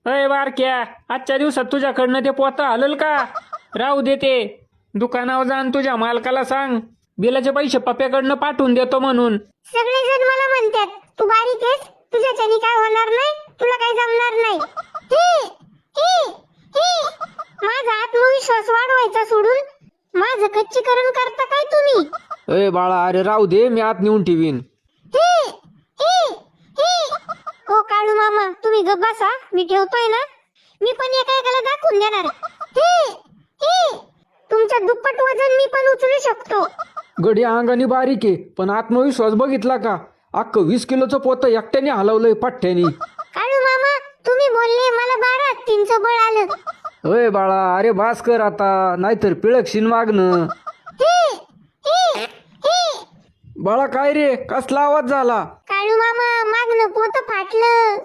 अय बारक्या, आजच्या दिवसात तुझ्याकडनं ते पोतं हलल का? राहू दे ते. दुकानावर जाऊन तुझ्या मालकाला सांग बिलाचे पैसे पप्प्याकडनं पाठवून देतो म्हणून. सगळेजण मला म्हणतात तू बारीक आहेस, तुझ्याच्यानी काय होणार नाही, तुला काही जमणार नाही. हे, हे, हे. माझा आत्मविश्वास वाढवायचा सोडून माझं कच्चीकरण करता काय तुम्ही? अय बाळा, अरे राहू दे, मी आत नेऊन ठेवीन. हे, हे, हे. हो काळू मामा, तुम्ही गप्प बसा, मी ठेवतोय ना. मी पण एका एकाला दाखवून देणार. हे, हे. तुमचं दुप्पट वजन मी पण उचलू शकतो. गडी अंगाने बारीक आहे, पण आत्मविश्वास बघितला का? अख्खं 20 किलोचं पोतं एकट्याने हलवलंय पठ्ठ्यानी. काळू मामा, तुम्ही बोलले मला 12 हत्तींचं बळ आलं. अय बाळा, अरे बास कर आता, नाहीतर पिळकशीन मागणं. हे, हे, हे. बाळा काय रे, कसला आवाज झाला? काळू मामा, मागणं पोत फाटलं.